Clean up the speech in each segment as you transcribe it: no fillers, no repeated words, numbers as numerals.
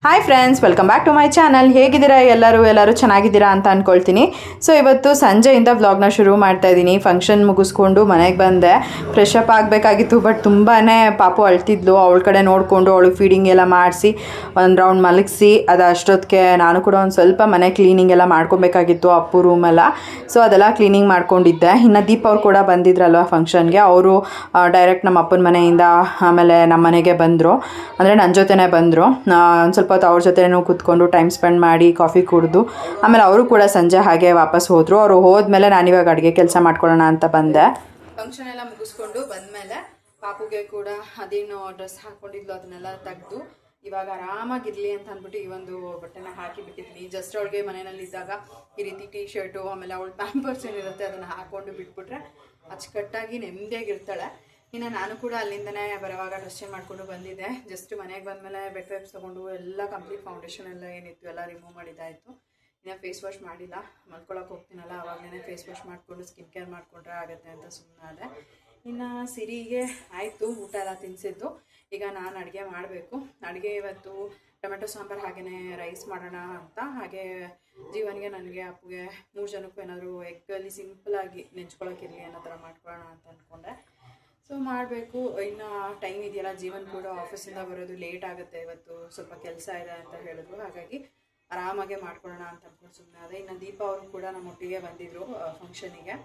Hi friends, welcome back to my channel. ಹೇಗಿದ್ದೀರಾ ಎಲ್ಲರೂ ಚೆನ್ನಾಗಿದ್ದೀರಾ ಅಂತ ಅಂದ್ಕೊಳ್ತೀನಿ. ಸೊ ಇವತ್ತು ಸಂಜೆಯಿಂದ ವ್ಲಾಗ್ನ ಶುರು ಮಾಡ್ತಾ ಇದ್ದೀನಿ. ಫಂಕ್ಷನ್ ಮುಗಿಸ್ಕೊಂಡು ಮನೆಗೆ ಬಂದೆ. ಫ್ರೆಶ್ ಅಪ್ ಆಗಬೇಕಾಗಿತ್ತು, ಬಟ್ ತುಂಬಾ ಪಾಪು ಅಳ್ತಿದ್ಲು. ಅವಳ ಕಡೆ ನೋಡಿಕೊಂಡು ಅವಳಿಗೆ ಫೀಡಿಂಗ್ ಎಲ್ಲ ಮಾಡಿಸಿ ಒಂದು ರೌಂಡ್ ಮಲಗಿಸಿ ಅದು ಅಷ್ಟೊತ್ತಿಗೆ ನಾನು ಕೂಡ ಒಂದು ಸ್ವಲ್ಪ ಮನೆ ಕ್ಲೀನಿಂಗ್ ಎಲ್ಲ ಮಾಡ್ಕೊಬೇಕಾಗಿತ್ತು, ಅಪ್ಪು ರೂಮೆಲ್ಲ. ಸೊ ಅದೆಲ್ಲ ಕ್ಲೀನಿಂಗ್ ಮಾಡ್ಕೊಂಡಿದ್ದೆ. ಇನ್ನು ದೀಪ ಅವ್ರು ಕೂಡ ಬಂದಿದ್ರಲ್ವ ಫಂಕ್ಷನ್ಗೆ. ಅವರು ಡೈರೆಕ್ಟ್ ನಮ್ಮ ಅಪ್ಪನ ಮನೆಯಿಂದ ಆಮೇಲೆ ನಮ್ಮ ಮನೆಗೆ ಬಂದರು, ಅಂದರೆ ನನ್ನ ಜೊತೆನೇ ಬಂದರು. ಒಂದು ಸ್ವಲ್ಪ ಹೊತ್ತು ಅವ್ರ ಜೊತೆನೂ ಕೂತ್ಕೊಂಡು ಟೈಮ್ ಸ್ಪೆಂಡ್ ಮಾಡಿ ಕಾಫಿ ಕುಡಿದು ಆಮೇಲೆ ಅವರು ಕೂಡ ಸಂಜೆ ಹಾಗೆ ವಾಪಸ್ ಹೋದರು. ಅವರು ಹೋದ್ಮೇಲೆ ನಾನಿವಾಗ ಅಡುಗೆ ಕೆಲಸ ಮಾಡ್ಕೊಳ್ಳೋಣ ಅಂತ ಬಂದೆ. ಫಂಕ್ಷನ್ ಎಲ್ಲ ಮುಗಿಸ್ಕೊಂಡು ಬಂದಮೇಲೆ ಪಾಪುಗೆ ಕೂಡ ಅದೇನು ಡ್ರೆಸ್ ಹಾಕ್ಕೊಂಡಿದ್ಲು ಅದನ್ನೆಲ್ಲ ತೆಗೆದು ಇವಾಗ ಆರಾಮಾಗಿರಲಿ ಅಂತ ಅಂದ್ಬಿಟ್ಟು ಈ ಒಂದು ಬಟ್ಟೆನ ಹಾಕಿಬಿಟ್ಟಿದ್ದೀನಿ. ಜಸ್ಟ್ ಅವಳಿಗೆ ಮನೆಯಲ್ಲಿದ್ದಾಗ ಈ ರೀತಿ ಟೀ ಶರ್ಟು ಆಮೇಲೆ ಅವಳು ಪ್ಯಾಂಪರ್ಸ್ ಏನಿರುತ್ತೆ ಅದನ್ನು ಹಾಕ್ಕೊಂಡು ಬಿಟ್ಬಿಟ್ರೆ ಅಚ್ಚುಕಟ್ಟಾಗಿ ನೆಮ್ಮದಿಯಾಗಿರ್ತಾಳೆ. ಇನ್ನು ನಾನು ಕೂಡ ಅಲ್ಲಿಂದನೇ ಬರುವಾಗ ಡ್ರೆಸ್ ಚೇಂಜ್ ಮಾಡಿಕೊಂಡು ಬಂದಿದ್ದೆ. ಜಸ್ಟ್ ಮನೆಗೆ ಬಂದಮೇಲೆ ಬೆಡ್ ವೈಪ್ಸ್ ತೊಗೊಂಡು ಎಲ್ಲ ಕಂಪ್ಲೀಟ್ ಫೌಂಡೇಶನ್ ಎಲ್ಲ ಏನಿತ್ತು ಎಲ್ಲ ರಿಮೂವ್ ಮಾಡಿದ್ದಾಯಿತು. ಇನ್ನು ಫೇಸ್ ವಾಶ್ ಮಾಡಿಲ್ಲ, ಮಲ್ಕೊಳಕ್ಕೆ ಹೋಗ್ತೀನಲ್ಲ ಆವಾಗಲೇ ಫೇಸ್ ವಾಶ್ ಮಾಡಿಕೊಂಡು ಸ್ಕಿನ್ ಕೇರ್ ಮಾಡಿಕೊಂಡ್ರೆ ಆಗುತ್ತೆ ಅಂತ ಸುಮ್ಮನಾದೆ. ಇನ್ನು ಸಿರಿಗೆ ಆಯಿತು ಊಟ ಎಲ್ಲ ತಿನ್ನಿಸಿದ್ದು. ಈಗ ನಾನು ಅಡುಗೆ ಮಾಡಬೇಕು. ಅಡುಗೆ ಇವತ್ತು ಟೊಮೆಟೊ ಸಾಂಬಾರು ಹಾಗೆಯೇ ರೈಸ್ ಮಾಡೋಣ ಅಂತ, ಹಾಗೆ ಜೀವನಿಗೆ ನನಗೆ ಅಪ್ಪುಗೆ 3 ಜನಕ್ಕೂ ಏನಾದರೂ ಎಗ್ಗಲ್ಲಿ ಸಿಂಪಲಾಗಿ ನೆಂಚ್ಕೊಳ್ಳೋಕ್ಕಿರಲಿ ಅನ್ನೋ ಥರ ಮಾಡ್ಕೊಳ್ಳೋಣ ಅಂತ ಅಂದ್ಕೊಂಡೆ. ಸೊ ಮಾಡಬೇಕು. ಇನ್ನು ಟೈಮ್ ಇದೆಯಲ್ಲ, ಜೀವನ್ ಕೂಡ ಆಫೀಸಿಂದ ಬರೋದು ಲೇಟ್ ಆಗುತ್ತೆ, ಇವತ್ತು ಸ್ವಲ್ಪ ಕೆಲಸ ಇದೆ ಅಂತ ಹೇಳಿದ್ರು. ಹಾಗಾಗಿ ಆರಾಮಾಗೆ ಮಾಡ್ಕೊಳ್ಳೋಣ ಅಂತ ಅಂದ್ಕೊಂಡು ಸುಮ್ಮನೆ ಅದೇ. ಇನ್ನು ದೀಪ ಅವರು ಕೂಡ ನಮ್ಮೊಟ್ಟಿಗೆ ಬಂದಿದ್ದರು ಫಂಕ್ಷನಿಗೆ.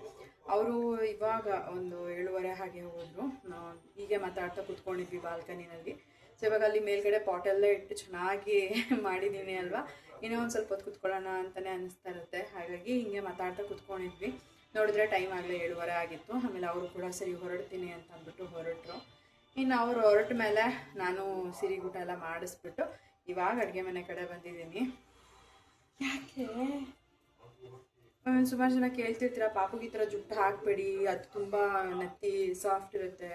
ಅವರು ಇವಾಗ ಒಂದು 7:30 ಹಾಗೆ ಹೋದರು. ಹೀಗೆ ಮಾತಾಡ್ತಾ ಕೂತ್ಕೊಂಡಿದ್ವಿ ಬಾಲ್ಕನಿನಲ್ಲಿ. ಸೊ ಇವಾಗ ಅಲ್ಲಿ ಮೇಲ್ಗಡೆ ಪಾಟೆಲ್ಲ ಇಟ್ಟು ಚೆನ್ನಾಗಿ ಮಾಡಿದ್ದೀನಿ ಅಲ್ವಾ, ಇನ್ನೂ ಒಂದು ಸ್ವಲ್ಪ ಹೊತ್ತು ಕೂತ್ಕೊಳ್ಳೋಣ ಅಂತಲೇ ಅನ್ನಿಸ್ತಾ ಇರುತ್ತೆ. ಹಾಗಾಗಿ ಹಿಂಗೆ ಮಾತಾಡ್ತಾ ಕೂತ್ಕೊಂಡಿದ್ವಿ. ನೋಡಿದ್ರೆ ಟೈಮ್ ಆಗಲೇ 7:30 ಆಗಿತ್ತು. ಆಮೇಲೆ ಅವರು ಕೂಡ ಸರಿ ಹೊರಡ್ತೀನಿ ಅಂತ ಅಂದ್ಬಿಟ್ಟು ಹೊರಟರು. ಇನ್ನು ಅವರು ಹೊರಟ ಮೇಲೆ ನಾನು ಸಿರಿಗೂಟ ಎಲ್ಲ ಮಾಡಿಸ್ಬಿಟ್ಟು ಇವಾಗ ಅಡುಗೆ ಮನೆ ಕಡೆ ಬಂದಿದ್ದೀನಿ. ಯಾಕೆ ಸುಮಾರು ಜನ ಕೇಳ್ತಿರ್ತೀರ, ಪಾಪುಗೆ ಈ ಥರ ಜುಟ್ಟು ಹಾಕಬೇಡಿ, ಅದು ತುಂಬ ನೆತ್ತಿ ಸಾಫ್ಟ್ ಇರುತ್ತೆ,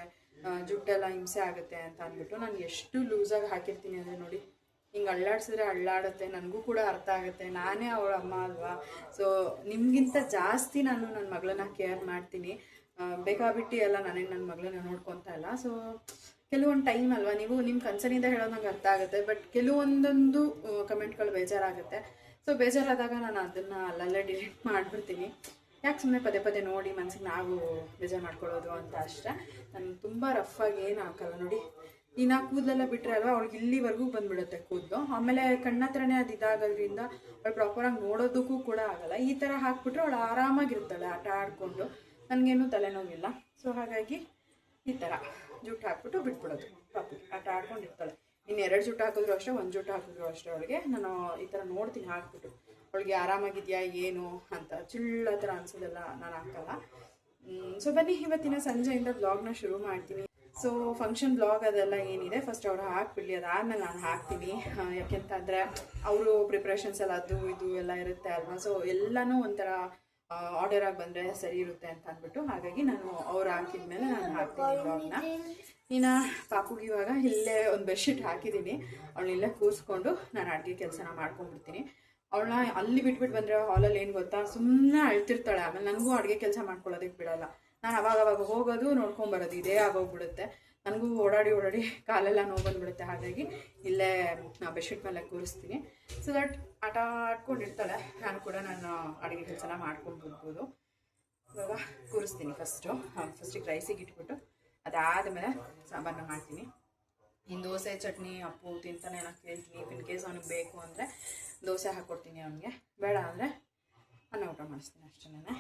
ಜುಟ್ಟೆಲ್ಲ ಹಿಂಸೆ ಆಗುತ್ತೆ ಅಂತ ಅಂದ್ಬಿಟ್ಟು ನಾನು ಎಷ್ಟು ಲೂಸಾಗಿ ಹಾಕಿರ್ತೀನಿ ಅಂದರೆ ನೋಡಿ, ಹಿಂಗೆ ಅಳ್ಳಾಡ್ಸಿದ್ರೆ ಅಳ್ಳಾಡುತ್ತೆ. ನನಗೂ ಕೂಡ ಅರ್ಥ ಆಗುತ್ತೆ, ನಾನೇ ಅವಳ ಅಮ್ಮ ಅಲ್ವಾ. ಸೊ ನಿಮಗಿಂತ ಜಾಸ್ತಿ ನಾನು ನನ್ನ ಮಗಳನ್ನ ಕೇರ್ ಮಾಡ್ತೀನಿ. ಬೇಕಾಬಿಟ್ಟು ಎಲ್ಲ ನನಗೆ ನನ್ನ ಮಗಳನ್ನ ನೋಡ್ಕೊತಾ ಇಲ್ಲ. ಸೊ ಕೆಲವೊಂದು ಟೈಮ್ ಅಲ್ವಾ, ನೀವು ನಿಮ್ಮ ಕನ್ಸರ್ನಿಂದ ಹೇಳೋದು ನಂಗೆ ಅರ್ಥ ಆಗುತ್ತೆ, ಬಟ್ ಕೆಲವೊಂದೊಂದು ಕಮೆಂಟ್ಗಳು ಬೇಜಾರಾಗುತ್ತೆ. ಸೊ ಬೇಜಾರಾದಾಗ ನಾನು ಅದನ್ನು ಅಲ್ಲಲ್ಲೇ ಡಿಲೀಟ್ ಮಾಡಿಬಿಡ್ತೀನಿ. ಯಾಕೆ ಸುಮ್ಮನೆ ಪದೇ ಪದೇ ನೋಡಿ ಮನಸ್ಸಿಗೆ ನಾವು ಬೇಜಾರು ಮಾಡ್ಕೊಳ್ಳೋದು ಅಂತ ಅಷ್ಟೇ. ನಾನು ತುಂಬ ರಫಾಗಿ ಏನು ಹಾಕಲ್ಲ ನೋಡಿ. ಇನ್ನು ಕೂದಲೆಲ್ಲ ಬಿಟ್ಟರೆ ಅಲ್ವಾ, ಅವಳಿಗೆ ಇಲ್ಲಿವರೆಗೂ ಬಂದುಬಿಡುತ್ತೆ ಕೂದಲು. ಆಮೇಲೆ ಕಣ್ಣತ್ರನೇ ಅದು ಇದಾಗೋದ್ರಿಂದ ಅವಳು ಪ್ರಾಪರಾಗಿ ನೋಡೋದಕ್ಕೂ ಕೂಡ ಆಗಲ್ಲ. ಈ ಥರ ಹಾಕ್ಬಿಟ್ರೆ ಅವಳು ಆರಾಮಾಗಿರ್ತಾಳೆ ಆಟ ಆಡಿಕೊಂಡು, ನನಗೇನು ತಲೆನೋವಿಲ್ಲ. ಸೊ ಹಾಗಾಗಿ ಈ ಥರ ಜುಟ್ಟು ಹಾಕ್ಬಿಟ್ಟು ಬಿಟ್ಬಿಡೋದು, ಪಾಪು ಆಟ ಆಡ್ಕೊಂಡಿರ್ತಾಳೆ. ಇನ್ನು 2 ಜುಟ್ಟು ಹಾಕಿದ್ರು ಅಷ್ಟೇ, 1 ಜುಟ್ಟು ಹಾಕಿದ್ರು ಅಷ್ಟೇ. ಅವಳಿಗೆ ನಾನು ಈ ಥರ ನೋಡ್ತೀನಿ ಹಾಕ್ಬಿಟ್ಟು ಅವಳಿಗೆ ಆರಾಮಾಗಿದೆಯಾ ಏನು ಅಂತ. ಚಿಳ್ಳ ಥರ ಅನ್ಸೋದೆಲ್ಲ ನಾನು ಹಾಕಲ್ಲ. ಸೊ ಬನ್ನಿ ಇವತ್ತಿನ ಸಂಜೆಯಿಂದ ಬ್ಲಾಗ್ನ ಶುರು ಮಾಡ್ತೀನಿ. ಸೊ ಫಂಕ್ಷನ್ ಬ್ಲಾಗ್ ಅದೆಲ್ಲ ಏನಿದೆ ಫಸ್ಟ್ ಅವ್ರು ಹಾಕ್ಬಿಡ್ಲಿ, ಅದಾದಮೇಲೆ ನಾನು ಹಾಕ್ತೀನಿ. ಯಾಕೆಂತಂದರೆ ಅವರು ಪ್ರಿಪ್ರೇಷನ್ಸ್ ಎಲ್ಲ ಅದು ಇದು ಎಲ್ಲ ಇರುತ್ತೆ ಅಲ್ವಾ. ಸೊ ಎಲ್ಲನೂ ಒಂಥರ ಆರ್ಡರ್ ಆಗಿ ಬಂದರೆ ಸರಿ ಇರುತ್ತೆ ಅಂತ ಅಂದ್ಬಿಟ್ಟು ಹಾಗಾಗಿ ನಾನು ಅವ್ರು ಹಾಕಿದ್ಮೇಲೆ ನಾನು ಹಾಕ್ತೀನಿ ಬ್ಲಾಗ್ನ. ಇನ್ನು ಪಾಪುಗೆ ಇವಾಗ ಇಲ್ಲೇ ಒಂದು ಬೆಡ್ಶೀಟ್ ಹಾಕಿದ್ದೀನಿ, ಅವಳನ್ನಿಲ್ಲೇ ಕೂರಿಸ್ಕೊಂಡು ನಾನು ಅಡುಗೆ ಕೆಲಸನ ಮಾಡ್ಕೊಂಡ್ಬಿಡ್ತೀನಿ. ಅವಳನ್ನ ಅಲ್ಲಿ ಬಿಟ್ಬಿಟ್ಟು ಬಂದರೆ ಹಾಲಲ್ಲಿ ಏನು ಗೊತ್ತಾ, ಸುಮ್ಮನೆ ಅಳ್ತಿರ್ತಾಳೆ. ಆಮೇಲೆ ನನಗೂ ಅಡುಗೆ ಕೆಲಸ ಮಾಡ್ಕೊಳ್ಳೋದಕ್ಕೆ ಬಿಡೋಲ್ಲ. ನಾನು ಅವಾಗ ಹೋಗೋದು ನೋಡ್ಕೊಂಬರೋದು ಇದೇ ಆಗೋಗ್ಬಿಡುತ್ತೆ. ನನಗೂ ಓಡಾಡಿ ಕಾಲೆಲ್ಲ ನೋವು ಬಂದುಬಿಡುತ್ತೆ. ಹಾಗಾಗಿ ಇಲ್ಲೇ ಬೆಡ್ಶೀಟ್ ಮೇಲೆ ಕೂರಿಸ್ತೀನಿ. ಸೊ ದಟ್ ಆಟ ಆಡ್ಕೊಂಡಿರ್ತಾಳೆ, ನಾನು ಕೂಡ ನಾನು ಅಡುಗೆ ಕೆಲಸನ ಮಾಡ್ಕೊಂಡ್ಬಿಡ್ಬೋದು. ಇವಾಗ ಕೂರಿಸ್ತೀನಿ ಫಸ್ಟಿಗೆ ರೈಸಿಗೆ ಇಟ್ಬಿಟ್ಟು ಅದಾದಮೇಲೆ ಸಾಂಬಾರನ್ನ ಮಾಡ್ತೀನಿ. ಇನ್ನು ದೋಸೆ ಚಟ್ನಿ ಅಪ್ಪು ತಿಂತಾನೆ ನಾನು ಕೇಳ್ತೀನಿ. ಇನ್ ಕೇಸ್ ಅವ್ನಿಗೆ ಬೇಕು ಅಂದರೆ ದೋಸೆ ಹಾಕ್ಕೊಡ್ತೀನಿ, ಅವನಿಗೆ ಬೇಡ ಅಂದರೆ ಅನ್ನ ಊಟ ಮಾಡಿಸ್ತೀನಿ ಅಷ್ಟೇ.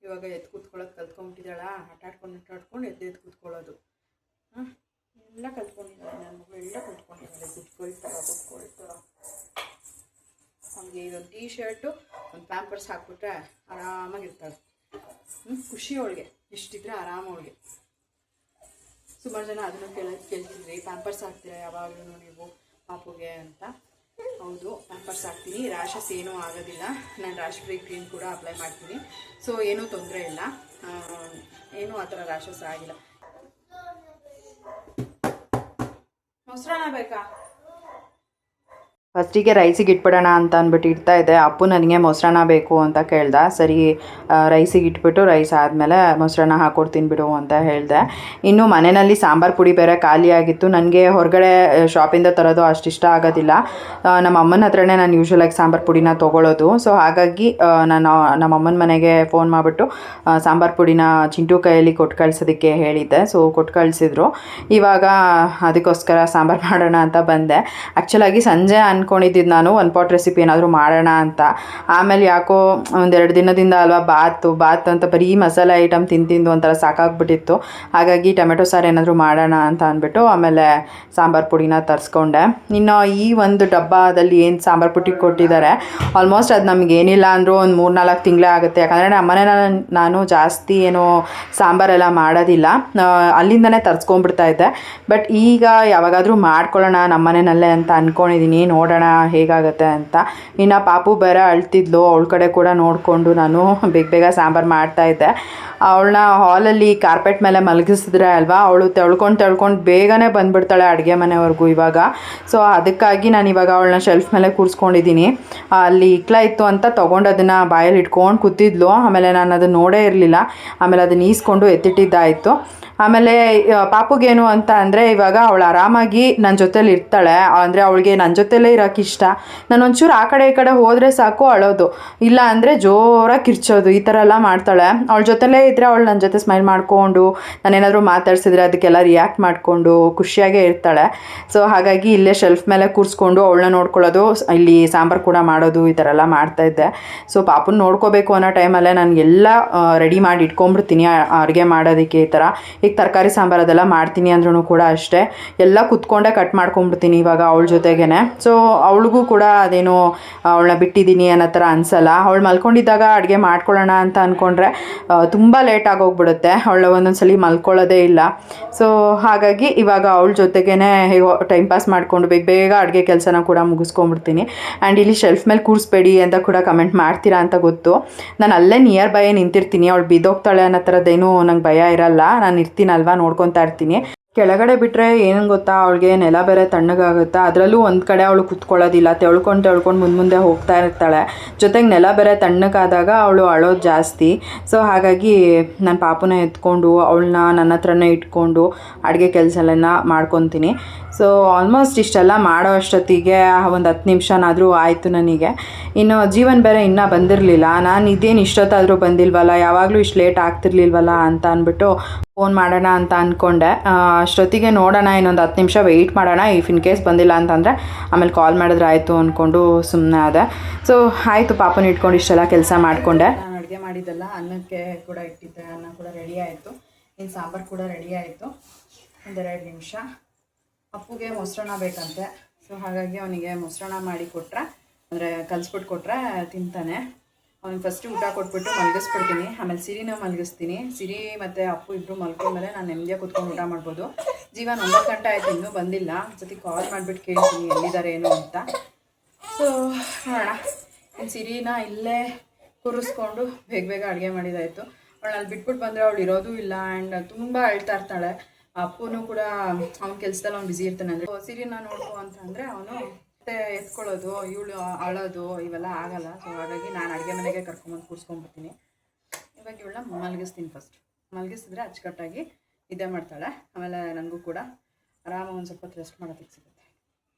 ಇವಾಗ ಎದ್ದು ಕೂತ್ಕೊಳ್ಳೋದು ಕಲ್ತ್ಕೊಂಡ್ಬಿಟ್ಟಿದ್ದಾಳ. ಆಟ ಆಡ್ಕೊಂಡು ಎದ್ದು ಕೂತ್ಕೊಳ್ಳೋದು ಎಲ್ಲ ಕಲ್ತ್ಕೊಂಡಿದ್ದಾಳೆ. ನನ್ನ ಮಗಳು ಎಲ್ಲ ಕಲ್ತ್ಕೊಂಡಿದ್ದಾಳೆ. ಕೂತ್ಕೊಳ್ತಾರ ಅವ್ನಿಗೆ ಇದೊಂದು ಟೀ ಶರ್ಟು ಒಂದು ಪ್ಯಾಂಪರ್ಸ್ ಹಾಕ್ಬಿಟ್ರೆ ಆರಾಮಾಗಿರ್ತಾಳೆ. ಖುಷಿ ಅವಳಿಗೆ, ಇಷ್ಟಿದ್ರೆ ಆರಾಮ ಅವಳಿಗೆ. ಸುಮಾರು ಜನ ಅದನ್ನು ಕೇಳ್ತಿದ್ರಿ, ಪ್ಯಾಂಪರ್ಸ್ ಹಾಕ್ತೀರಾ ಯಾವಾಗಲೂ ನೀವು ಪಾಪುಗೆ ಅಂತ. ಹೌದು, ಪ್ಯಾಂಪರ್ಸ್ ಹಾಕ್ತೀನಿ. ರ್ಯಾಷಸ್ ಏನೂ ಆಗೋದಿಲ್ಲ. ನಾನು ರ್ಯಾಷ್ ಫ್ರೀ ಕ್ರೀಮ್ ಕೂಡ ಅಪ್ಲೈ ಮಾಡ್ತೀನಿ. ಸೊ ಏನೂ ತೊಂದರೆ ಇಲ್ಲ, ಏನೂ ಆ ಥರ ರ್ಯಾಷಸ್ ಆಗಿಲ್ಲ. ಮೊಸರನ್ನ ಬೇಕಾ? ಫಸ್ಟಿಗೆ ರೈಸಿಗೆ ಇಟ್ಬಿಡೋಣ ಅಂತ ಅಂದ್ಬಿಟ್ಟು ಇಡ್ತಾ ಇದ್ದೆ. ಅಪ್ಪು ನನಗೆ ಮೊಸರನ್ನ ಬೇಕು ಅಂತ ಕೇಳ್ದ. ಸರಿ ರೈಸಿಗೆ ಇಟ್ಬಿಟ್ಟು ರೈಸ್ ಆದಮೇಲೆ ಮೊಸರನ್ನ ಹಾಕ್ಕೊಡ್ತೀನಿ ಬಿಡು ಅಂತ ಹೇಳಿದೆ. ಇನ್ನು ಮನೆಯಲ್ಲಿ ಸಾಂಬಾರು ಪುಡಿ ಬೇರೆ ಖಾಲಿಯಾಗಿತ್ತು. ನನಗೆ ಹೊರಗಡೆ ಶಾಪಿಂದ ತರೋದು ಅಷ್ಟು ಇಷ್ಟ ಆಗೋದಿಲ್ಲ. ನಮ್ಮ ಅಮ್ಮನ ಹತ್ರನೇ ನಾನು ಯೂಶ್ವಲಾಗಿ ಸಾಂಬಾರು ಪುಡಿನ ತೊಗೊಳ್ಳೋದು. ಸೊ ಹಾಗಾಗಿ ನಾನು ನಮ್ಮ ಅಮ್ಮನ ಮನೆಗೆ ಫೋನ್ ಮಾಡಿಬಿಟ್ಟು ಸಾಂಬಾರು ಪುಡಿನ ಚಿಂಟು ಕೈಯಲ್ಲಿ ಕೊಟ್ಟು ಕಳ್ಸೋದಕ್ಕೆ ಹೇಳಿದ್ದೆ. ಸೊ ಕೊಟ್ಟು ಕಳಿಸಿದ್ರು. ಇವಾಗ ಅದಕ್ಕೋಸ್ಕರ ಸಾಂಬಾರು ಮಾಡೋಣ ಅಂತ ಬಂದೆ. ಆ್ಯಕ್ಚುಲಾಗಿ ಸಂಜೆ ಅಂದ್ಕೊಂಡಿದ್ದು ನಾನು ಒಂದು ಪಾಟ್ ರೆಸಿಪಿ ಏನಾದರೂ ಮಾಡೋಣ ಅಂತ. ಆಮೇಲೆ ಯಾಕೋ ಒಂದೆರಡು ದಿನದಿಂದ ಅಲ್ವಾ ಬಾತ್ ಅಂತ ಬರೀ ಮಸಾಲೆ ಐಟಮ್ ತಿಂದು ಒಂಥರ ಸಾಕಾಗ್ಬಿಟ್ಟಿತ್ತು. ಹಾಗಾಗಿ ಟೊಮೆಟೊ ಸಾರು ಏನಾದರೂ ಮಾಡೋಣ ಅಂತ ಅಂದ್ಬಿಟ್ಟು ಆಮೇಲೆ ಸಾಂಬಾರು ಪುಡಿನ ತರಿಸ್ಕೊಂಡೆ. ಇನ್ನು ಈ ಒಂದು ಡಬ್ಬದಲ್ಲಿ ಏನು ಸಾಂಬಾರು ಪುಡಿ ಕೊಟ್ಟಿದ್ದಾರೆ, ಆಲ್ಮೋಸ್ಟ್ ಅದು ನಮ್ಗೆ ಏನಿಲ್ಲ ಅಂದರೂ ಒಂದು 3-4 ತಿಂಗಳೇ ಆಗುತ್ತೆ. ಯಾಕಂದರೆ ನಮ್ಮ ಮನೇಲಿ ನಾನು ಜಾಸ್ತಿ ಏನೋ ಸಾಂಬಾರೆಲ್ಲ ಮಾಡೋದಿಲ್ಲ, ಅಲ್ಲಿಂದನೇ ತರಿಸ್ಕೊಂಡ್ಬಿಡ್ತಾ ಇದ್ದೆ. ಬಟ್ ಈಗ ಯಾವಾಗಾದರೂ ಮಾಡ್ಕೊಳ್ಳೋಣ ನಮ್ಮ ಮನೆಯಲ್ಲೇ ಅಂತ ಅಂದ್ಕೊಂಡಿದ್ದೀನಿ. ನೋಡೋಣ ಹೇಗಾಗುತ್ತೆ ಅಂತ. ಇನ್ನು ಪಾಪು ಬೇರೆ ಅಳ್ತಿದ್ಲು. ಅವಳ ಕಡೆ ಕೂಡ ನೋಡಿಕೊಂಡು ನಾನು ಬೇಗ ಸಾಂಬಾರು ಮಾಡ್ತಾಯಿದ್ದೆ. ಅವಳನ್ನ ಹಾಲಲ್ಲಿ ಕಾರ್ಪೆಟ್ ಮೇಲೆ ಮಲಗಿಸಿದ್ರೆ ಅಲ್ವಾ, ಅವಳು ತೆಳ್ಕೊಂಡು ಬೇಗನೆ ಬಂದುಬಿಡ್ತಾಳೆ ಅಡುಗೆ ಮನೆವರೆಗೂ ಇವಾಗ. ಸೊ ಅದಕ್ಕಾಗಿ ನಾನು ಇವಾಗ ಅವಳನ್ನ ಶೆಲ್ಫ್ ಮೇಲೆ ಕೂರಿಸ್ಕೊಂಡಿದ್ದೀನಿ. ಅಲ್ಲಿ ಇಕ್ಲ ಇತ್ತು ಅಂತ ತೊಗೊಂಡು ಅದನ್ನು ಬಾಯಲ್ಲಿ ಇಟ್ಕೊಂಡು ಕೂತಿದ್ಲು. ಆಮೇಲೆ ನಾನು ಅದನ್ನು ನೋಡೇ ಇರಲಿಲ್ಲ. ಆಮೇಲೆ ಅದನ್ನು ಈಸ್ಕೊಂಡು ಎತ್ತಿಟ್ಟಿದ್ದಾಯಿತು. ಆಮೇಲೆ ಪಾಪುಗೇನು ಅಂತ ಅಂದರೆ ಇವಾಗ ಅವಳು ಆರಾಮಾಗಿ ನನ್ನ ಜೊತೇಲಿ ಇರ್ತಾಳೆ. ಅಂದರೆ ಅವಳಿಗೆ ನನ್ನ ಜೊತೆಲೇ ಇರೋಕೆ ಇಷ್ಟ. ನಾನು ಒಂಚೂರು ಆ ಕಡೆ ಈ ಕಡೆ ಹೋದರೆ ಸಾಕು ಅಳೋದು, ಇಲ್ಲ ಅಂದರೆ ಜೋರಾಗಿ ಕಿರ್ಚೋದು, ಈ ಥರ ಎಲ್ಲ ಮಾಡ್ತಾಳೆ. ಅವಳ ಜೊತೆಲೇ ಇದ್ದರೆ ಅವಳು ನನ್ನ ಜೊತೆ ಸ್ಮೈಲ್ ಮಾಡಿಕೊಂಡು ನಾನೇನಾದರೂ ಮಾತಾಡ್ಸಿದ್ರೆ ಅದಕ್ಕೆಲ್ಲ ರಿಯಾಕ್ಟ್ ಮಾಡಿಕೊಂಡು ಖುಷಿಯಾಗೇ ಇರ್ತಾಳೆ. ಸೊ ಹಾಗಾಗಿ ಇಲ್ಲೇ ಶೆಲ್ಫ್ ಮೇಲೆ ಕೂರಿಸ್ಕೊಂಡು ಅವಳನ್ನ ನೋಡ್ಕೊಳ್ಳೋದು, ಇಲ್ಲಿ ಸಾಂಬಾರು ಕೂಡ ಮಾಡೋದು, ಈ ಥರ ಎಲ್ಲ ಮಾಡ್ತಾಯಿದ್ದೆ. ಸೊ ಪಾಪುನ ನೋಡ್ಕೋಬೇಕು ಅನ್ನೋ ಟೈಮಲ್ಲೇ ನಾನು ಎಲ್ಲ ರೆಡಿ ಮಾಡಿ ಇಟ್ಕೊಂಡ್ಬಿಡ್ತೀನಿ ಅಡುಗೆ ಮಾಡೋದಕ್ಕೆ. ಈ ಥರ ಈಗ ತರಕಾರಿ ಸಾಂಬಾರು ಅದೆಲ್ಲ ಮಾಡ್ತೀನಿ ಅಂದ್ರೂ ಕೂಡ ಅಷ್ಟೇ ಎಲ್ಲ ಕುತ್ಕೊಂಡೇ ಕಟ್ ಮಾಡ್ಕೊಂಡ್ಬಿಡ್ತೀನಿ ಇವಾಗ ಅವಳ ಜೊತೆಗೇ. ಸೊ ಅವಳಿಗೂ ಕೂಡ ಅದೇನೋ ಅವಳನ್ನ ಬಿಟ್ಟಿದ್ದೀನಿ ಅನ್ನೋ ಥರ ಅನಿಸಲ್ಲ. ಅವಳು ಮಲ್ಕೊಂಡಿದ್ದಾಗ ಅಡುಗೆ ಮಾಡ್ಕೊಳ್ಳೋಣ ಅಂತ ಅಂದ್ಕೊಂಡ್ರೆ ತುಂಬ ಲೇಟ್ ಆಗೋಗ್ಬಿಡುತ್ತೆ. ಅವಳ ಒಂದೊಂದ್ಸಲಿ ಮಲ್ಕೊಳ್ಳೋದೇ ಇಲ್ಲ. ಸೊ ಹಾಗಾಗಿ ಇವಾಗ ಅವಳ ಜೊತೆಗೇ ಹೇಗೋ ಟೈಮ್ ಪಾಸ್ ಮಾಡಿಕೊಂಡು ಬೇಗ ಅಡುಗೆ ಕೆಲಸನ ಕೂಡ ಮುಗಿಸ್ಕೊಂಡ್ಬಿಡ್ತೀನಿ. ಆ್ಯಂಡ್ ಇಲ್ಲಿ ಶೆಲ್ಫ್ ಮೇಲೆ ಕೂರಿಸ್ಬೇಡಿ ಅಂತ ಕೂಡ ಕಮೆಂಟ್ ಮಾಡ್ತೀರಾ ಅಂತ ಗೊತ್ತು. ನಾನು ಅಲ್ಲೇ ನಿಯರ್ ಬೈ ನಿಂತಿರ್ತೀನಿ. ಅವಳು ಬಿದ್ದೋಗ್ತಾಳೆ ಅನ್ನೋ ಥರದ್ದೇನೂ ನಂಗೆ ಭಯ ಇರಲ್ಲ. ನಾನು ಇರ್ತೀನಲ್ವ, ನೋಡ್ಕೊತಾ ಇರ್ತೀನಿ. ಕೆಳಗಡೆ ಬಿಟ್ಟರೆ ಏನು ಗೊತ್ತಾ, ಅವಳಿಗೆ ನೆಲ ಬೇರೆ ತಣ್ಣಗಾಗುತ್ತೆ. ಅದರಲ್ಲೂ ಒಂದು ಕಡೆ ಅವಳು ಕುತ್ಕೊಳ್ಳೋದಿಲ್ಲ, ತೆಳ್ಕೊಂಡು ಮುಂದೆ ಹೋಗ್ತಾ ಇರ್ತಾಳೆ. ಜೊತೆಗೆ ನೆಲ ಬೇರೆ ತಣ್ಣಗಾದಾಗ ಅವಳು ಅಳೋದು ಜಾಸ್ತಿ. ಸೊ ಹಾಗಾಗಿ ನಾನು ಪಾಪುನ ಎತ್ಕೊಂಡು ಅವಳನ್ನ ನನ್ನ ಹತ್ರನೇ ಇಟ್ಕೊಂಡು ಅಡುಗೆ ಕೆಲಸ ಎಲ್ಲ ಮಾಡ್ಕೊತೀನಿ. ಸೊ ಆಲ್ಮೋಸ್ಟ್ ಇಷ್ಟೆಲ್ಲ ಮಾಡೋ ಅಷ್ಟೊತ್ತಿಗೆ ಒಂದು 10 ನಿಮಿಷನಾದರೂ ಆಯಿತು ನನಗೆ. ಇನ್ನು ಜೀವನ್ ಬೇರೆ ಇನ್ನೂ ಬಂದಿರಲಿಲ್ಲ. ನಾನು ಇದೇನು ಇಷ್ಟೊತ್ತಾದರೂ ಬಂದಿಲ್ವಲ್ಲ, ಯಾವಾಗಲೂ ಇಷ್ಟು ಲೇಟ್ ಆಗ್ತಿರ್ಲಿಲ್ವಲ್ಲ ಅಂತ ಅಂದ್ಬಿಟ್ಟು ಫೋನ್ ಮಾಡೋಣ ಅಂತ ಅಂದ್ಕೊಂಡೆ. ಅಷ್ಟೊತ್ತಿಗೆ ನೋಡೋಣ, ಇನ್ನೊಂದು 10 ನಿಮಿಷ ವೆಯ್ಟ್ ಮಾಡೋಣ, ಇಫ್ ಇನ್ ಕೇಸ್ ಬಂದಿಲ್ಲ ಅಂತಂದರೆ ಆಮೇಲೆ ಕಾಲ್ ಮಾಡಿದ್ರೆ ಆಯಿತು ಅಂದ್ಕೊಂಡು ಸುಮ್ಮನೆ ಆದೆ. ಸೊ ಆಯಿತು, ಪಾಪನ ಇಟ್ಕೊಂಡು ಇಷ್ಟೆಲ್ಲ ಕೆಲಸ ಮಾಡಿಕೊಂಡೆ. ನಾನು ಅಡುಗೆ ಮಾಡಿದ್ದೆಲ್ಲ ಅನ್ನಕ್ಕೆ ಕೂಡ ಇಟ್ಟಿದ್ದೆ. ಅನ್ನ ಕೂಡ ರೆಡಿ ಆಯಿತು. ಇನ್ನು ಸಾಂಬಾರು ಕೂಡ ರೆಡಿ ಆಯಿತು. 1-2 ನಿಮಿಷ. ಅಪ್ಪುಗೆ ಮೊಸರನ್ನ ಬೇಕಂತೆ. ಸೊ ಹಾಗಾಗಿ ಅವನಿಗೆ ಮೊಸರನ್ನ ಮಾಡಿ ಕೊಟ್ಟರೆ, ಅಂದರೆ ಕಲಿಸ್ಬಿಟ್ಟು ಕೊಟ್ಟರೆ ತಿಂತಾನೆ. ಅವ್ನಿಗೆ ಫಸ್ಟು ಊಟ ಕೊಟ್ಬಿಟ್ಟು ಮಲಗಿಸ್ಬಿಡ್ತೀನಿ. ಆಮೇಲೆ ಸಿರಿನ ಮಲಗಿಸ್ತೀನಿ. ಸಿರಿ ಮತ್ತು ಅಪ್ಪು ಇಬ್ಬರು ಮಲ್ಕೊಂಡ್ಮೇಲೆ ನಾನು ನೆಮ್ಮದಿಯಾಗಿ ಕೂತ್ಕೊಂಡು ಊಟ ಮಾಡ್ಬೋದು. ಜೀವನ 9 ಗಂಟೆ ಆಯಿತು, ಇನ್ನೂ ಬಂದಿಲ್ಲ. ಜೊತೆ ಕಾಲ್ ಮಾಡಿಬಿಟ್ಟು ಕೇಳ್ತೀನಿ ಎಲ್ಲಿದ್ದಾರೆ ಏನು ಅಂತ. ಸೊ ನೋಡೋಣ. ಇನ್ನು ಸಿರಿನ ಇಲ್ಲೇ ಕೂರಿಸ್ಕೊಂಡು ಬೇಗ ಅಡುಗೆ ಮಾಡಿದಾಯಿತು. ಅವಳು ಅಲ್ಲಿ ಬಿಟ್ಬಿಟ್ಟು ಬಂದರೆ ಅವಳು ಇರೋದು ಇಲ್ಲ. ಆ್ಯಂಡ್ ತುಂಬ ಅಳ್ತಾ ಇರ್ತಾಳೆ. ಅಪ್ಪುನೂ ಕೂಡ ಅವ್ನ ಕೆಲಸದಲ್ಲಿ ಅವ್ನು ಬ್ಯುಸಿ ಇರ್ತಾನೆ. ಅಂದರೆ ಸಿರಿನ ನೋಡ್ಕೊ ಅಂತ ಅಂದರೆ ಅವನು ಮತ್ತೆ ಎತ್ಕೊಳ್ಳೋದು, ಇವಳು ಅಳೋದು ಇವೆಲ್ಲ ಆಗಲ್ಲ. ಸೊ ಹಾಗಾಗಿ ನಾನು ಅಡುಗೆ ಮನೆಗೆ ಕರ್ಕೊಂಬಂದು ಕೂರಿಸ್ಕೊಂಡ್ಬಿಡ್ತೀನಿ. ಇವಾಗ ಇವಳನ್ನ ಮಲಗಿಸ್ತೀನಿ. ಫಸ್ಟ್ ಮಲಗಿಸಿದ್ರೆ ಅಚ್ಚುಕಟ್ಟಾಗಿ ನಿದ್ದೆ ಮಾಡ್ತಾಳೆ. ಆಮೇಲೆ ನನಗೂ ಕೂಡ ಆರಾಮಾಗಿ ಒಂದು ಸ್ವಲ್ಪ ರೆಸ್ಟ್ ಮಾಡೋದಕ್ಕೆ ಸಿಗುತ್ತೆ.